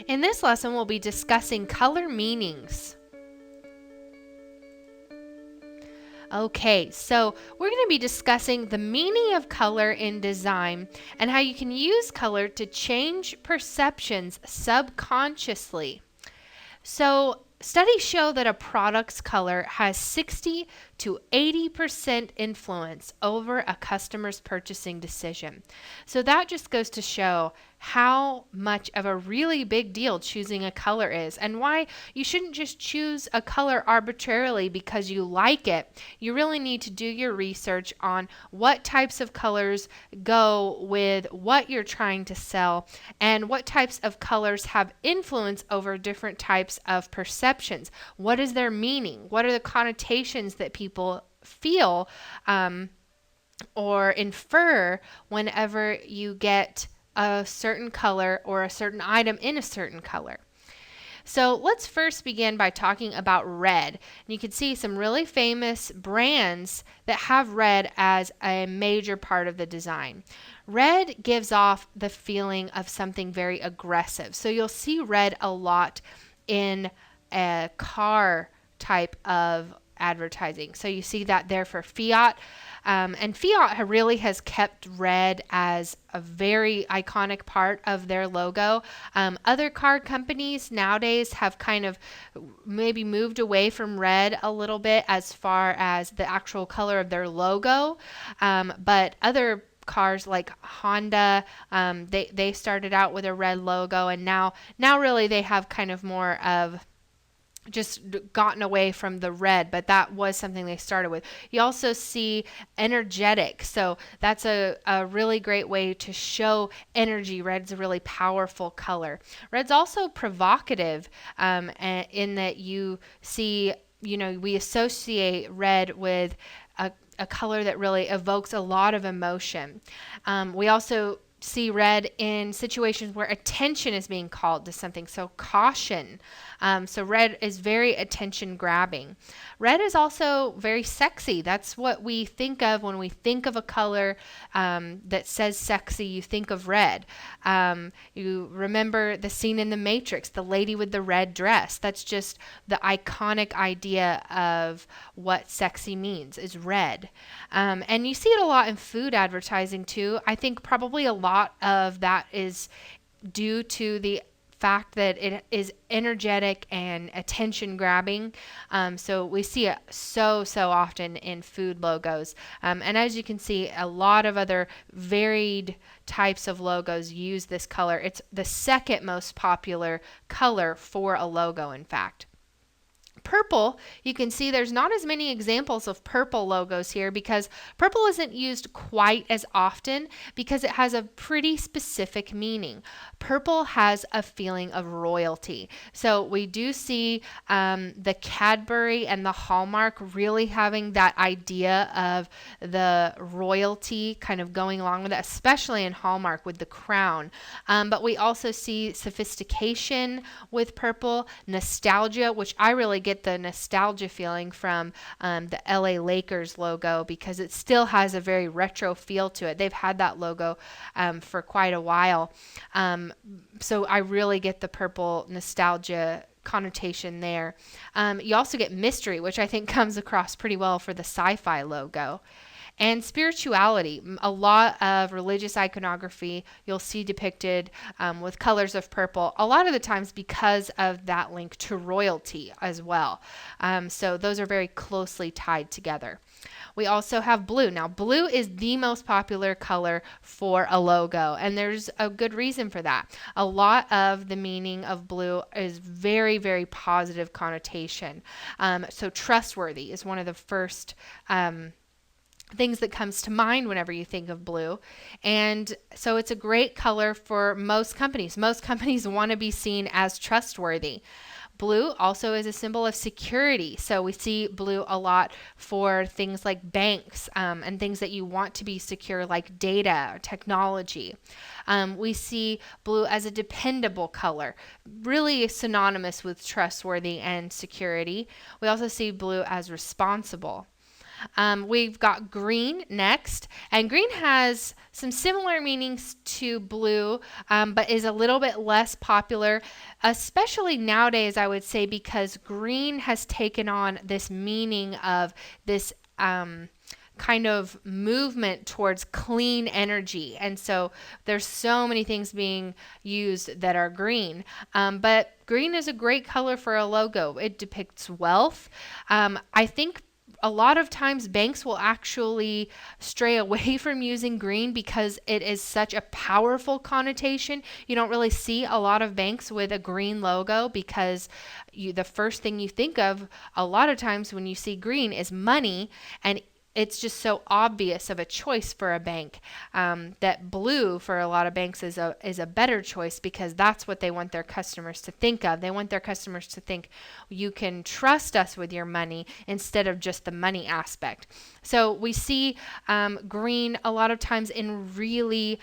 In this lesson, we'll be discussing color meanings. Okay, so we're going to be discussing the meaning of color in design and how you can use color to change perceptions subconsciously. So studies show that a product's color has 60 to 80% influence over a customer's purchasing decision. So that just goes to show how much of a really big deal choosing a color is, and why you shouldn't just choose a color arbitrarily because you like it. You really need to do your research on what types of colors go with what you're trying to sell, and what types of colors have influence over different types of perceptions. What is their meaning? What are the connotations that people feel or infer whenever you get a certain color or a certain item in a certain color? So let's first begin by talking about red. And you can see some really famous brands that have red as a major part of the design. Red gives off the feeling of something very aggressive. So you'll see red a lot in a car type of advertising. So you see that there for Fiat. And Fiat really has kept red as a very iconic part of their logo. Other car companies nowadays have kind of maybe moved away from red a little bit as far as the actual color of their logo. But other cars like Honda, they started out with a red logo, and now really they have kind of more of just gotten away from the red, but that was something they started with. You also see energetic. So that's a really great way to show energy. Red's a really powerful color. Red's also provocative in that you see, we associate red with a color that really evokes a lot of emotion. We also see red in situations where attention is being called to something. So caution. So red is very attention grabbing. Red is also very sexy. That's what we think of when we think of a color that says sexy. You think of red. You remember the scene in The Matrix, the lady with the red dress. That's just the iconic idea of what sexy means, is red. And you see it a lot in food advertising too. I think probably a lot of that is due to the fact that it is energetic and attention grabbing. So we see it so often in food logos. And as you can see, a lot of other varied types of logos use this color. It's the second most popular color for a logo, in fact. Purple, you can see there's not as many examples of purple logos here because purple isn't used quite as often because it has a pretty specific meaning. Purple has a feeling of royalty. So we do see the Cadbury and the Hallmark really having that idea of the royalty kind of going along with it, especially in Hallmark with the crown. But we also see sophistication with purple, nostalgia, which I really get the nostalgia feeling from the LA Lakers logo because it still has a very retro feel to it. They've had that logo for quite a while. So I really get the purple nostalgia connotation there. You also get mystery, which I think comes across pretty well for the sci-fi logo. And spirituality, a lot of religious iconography you'll see depicted with colors of purple, a lot of the times because of that link to royalty as well. So those are very closely tied together. We also have blue. Now, blue is the most popular color for a logo, and there's a good reason for that. A lot of the meaning of blue is very positive connotation. So trustworthy is one of the first things that comes to mind whenever you think of blue. And so it's a great color for most companies. Most companies want to be seen as trustworthy. Blue also is a symbol of security. So we see blue a lot for things like banks and things that you want to be secure, like data or technology. We see blue as a dependable color, really synonymous with trustworthy and security. We also see blue as responsible. We've got green next, and green has some similar meanings to blue, but is a little bit less popular, especially nowadays, I would say, because green has taken on this meaning of this kind of movement towards clean energy. And so there's so many things being used that are green. But green is a great color for a logo. It depicts wealth. I think a lot of times banks will actually stray away from using green because it is such a powerful connotation. You don't really see a lot of banks with a green logo because the first thing you think of a lot of times when you see green is money, and it's just so obvious of a choice for a bank, that blue for a lot of banks is a better choice because that's what they want their customers to think of. They want their customers to think you can trust us with your money instead of just the money aspect. So we see green a lot of times in really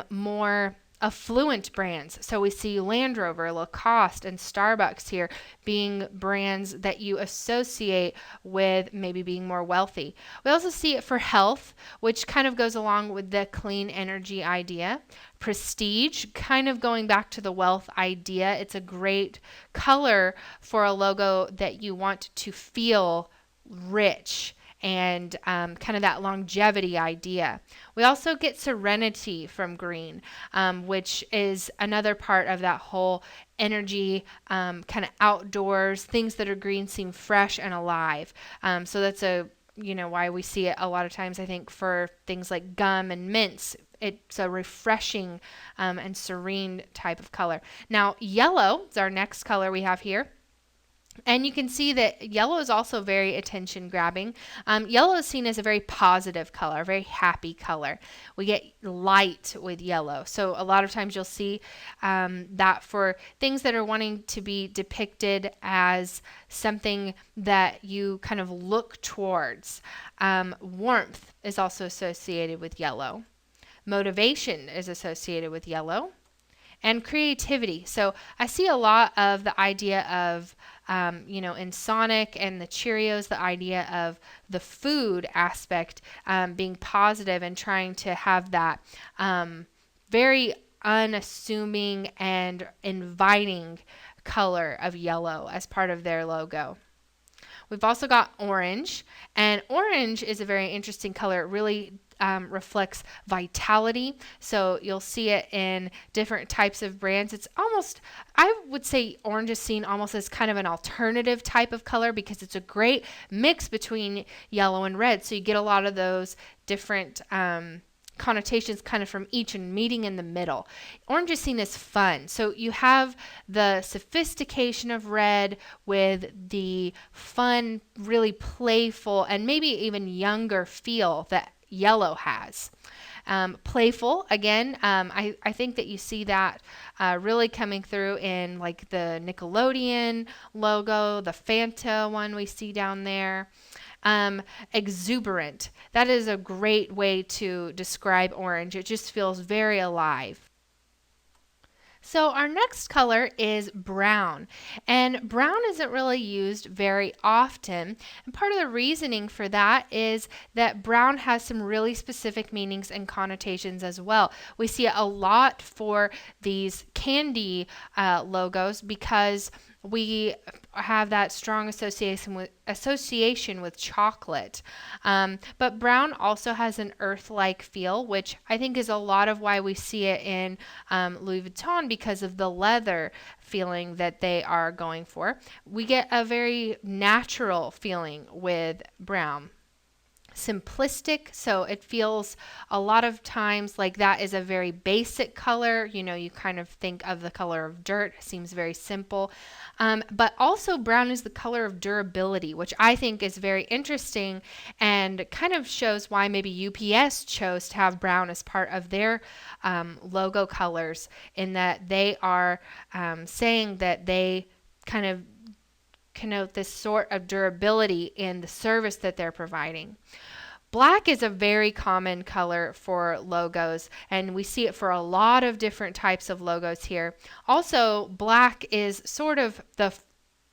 more affluent brands. So we see Land Rover, Lacoste, and Starbucks here being brands that you associate with maybe being more wealthy. We also see it for health, which kind of goes along with the clean energy idea. Prestige, kind of going back to the wealth idea. It's a great color for a logo that you want to feel rich and kind of that longevity idea. We also get serenity from green, which is another part of that whole energy, kind of outdoors. Things that are green seem fresh and alive. So that's why we see it a lot of times, I think, for things like gum and mints. It's a refreshing and serene type of color. Now, yellow is our next color we have here. And you can see that yellow is also very attention grabbing. Yellow is seen as a very positive color, a very happy color. We get light with yellow. So a lot of times you'll see that for things that are wanting to be depicted as something that you kind of look towards. Warmth is also associated with yellow. Motivation is associated with yellow. And creativity. So I see a lot of the idea of, in Sonic and the Cheerios, the idea of the food aspect being positive and trying to have that very unassuming and inviting color of yellow as part of their logo. We've also got orange, and orange is a very interesting color. It really reflects vitality. So you'll see it in different types of brands. It's almost, I would say orange is seen almost as kind of an alternative type of color because it's a great mix between yellow and red. So you get a lot of those different connotations kind of from each and meeting in the middle. Orange is seen as fun. So you have the sophistication of red with the fun, really playful, and maybe even younger feel that yellow has. Playful, again, I think that you see that really coming through in like the Nickelodeon logo, the Fanta one we see down there. Exuberant. That is a great way to describe orange. It just feels very alive. So our next color is brown, and brown isn't really used very often, and part of the reasoning for that is that brown has some really specific meanings and connotations as well. We see it a lot for these candy logos because we have that strong association with chocolate. But brown also has an earth-like feel, which I think is a lot of why we see it in Louis Vuitton because of the leather feeling that they are going for. We get a very natural feeling with brown. Simplistic, so it feels a lot of times like that is a very basic color. You kind of think of the color of dirt, seems very simple. But also brown is the color of durability, which I think is very interesting and kind of shows why maybe UPS chose to have brown as part of their logo colors, in that they are saying that they kind of connote this sort of durability in the service that they're providing. Black is a very common color for logos, and we see it for a lot of different types of logos here. Also, black is sort of the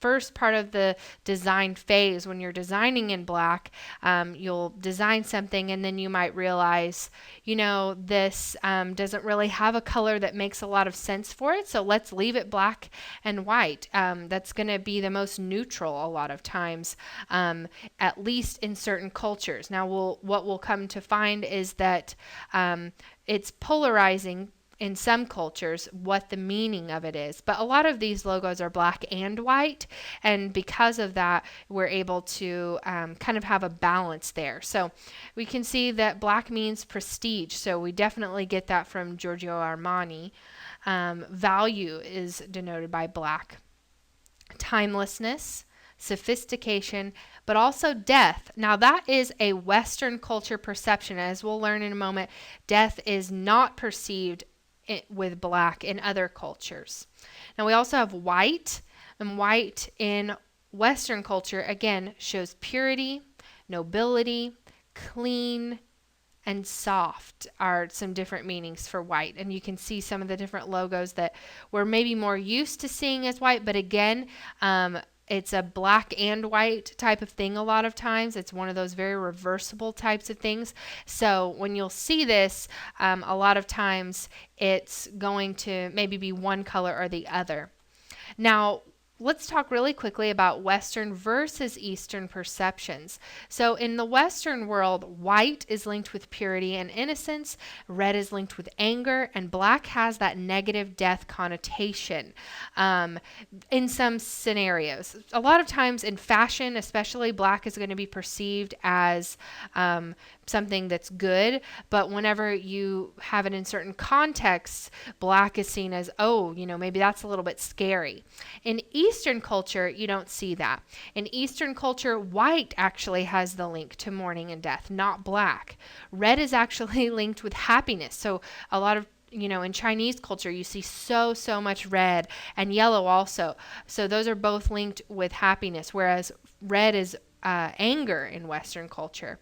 first part of the design phase. When you're designing in black, you'll design something and then you might realize, this doesn't really have a color that makes a lot of sense for it, so let's leave it black and white. That's going to be the most neutral a lot of times, at least in certain cultures. Now, what we'll come to find is that it's polarizing in some cultures what the meaning of it is. But a lot of these logos are black and white, and because of that, we're able to kind of have a balance there. So we can see that black means prestige, so we definitely get that from Giorgio Armani. Value is denoted by black. Timelessness, sophistication, but also death. Now that is a Western culture perception. As we'll learn in a moment, death is not perceived with black in other cultures. Now we also have white, and white in Western culture again shows purity, nobility, clean, and soft are some different meanings for white. And you can see some of the different logos that we're maybe more used to seeing as white, but again, it's a black and white type of thing a lot of times. It's one of those very reversible types of things. So when you'll see this, a lot of times it's going to maybe be one color or the other. Now, let's talk really quickly about Western versus Eastern perceptions. So in the Western world, white is linked with purity and innocence, red is linked with anger, and black has that negative death connotation in some scenarios. A lot of times in fashion, especially, black is going to be perceived as something that's good, but whenever you have it in certain contexts, black is seen as, maybe that's a little bit scary. In Eastern culture, you don't see that. In Eastern culture, white actually has the link to mourning and death, not black. Red is actually linked with happiness. So a lot of in Chinese culture, you see so much red, and yellow also. So those are both linked with happiness, whereas red is anger in Western culture.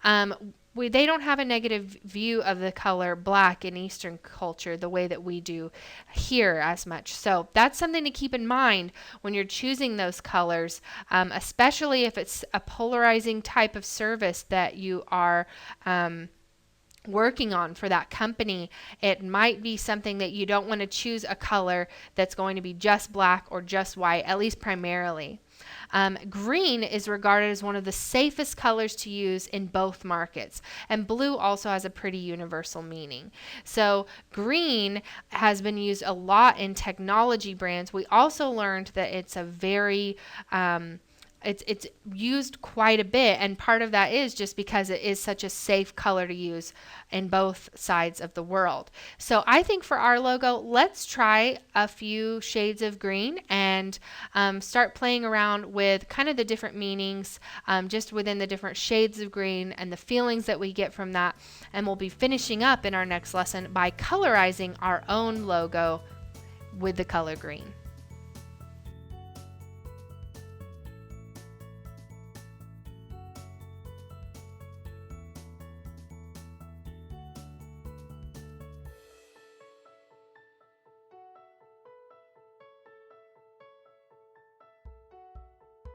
They don't have a negative view of the color black in Eastern culture the way that we do here as much. So that's something to keep in mind when you're choosing those colors, especially if it's a polarizing type of service that you are working on for that company. It might be something that you don't want to choose a color that's going to be just black or just white, at least primarily. Green is regarded as one of the safest colors to use in both markets, and blue also has a pretty universal meaning. So green has been used a lot in technology brands. We also learned that it's a very it's used quite a bit, and part of that is just because it is such a safe color to use in both sides of the world. So I think for our logo, let's try a few shades of green and start playing around with kind of the different meanings just within the different shades of green and the feelings that we get from that. And we'll be finishing up in our next lesson by colorizing our own logo with the color green.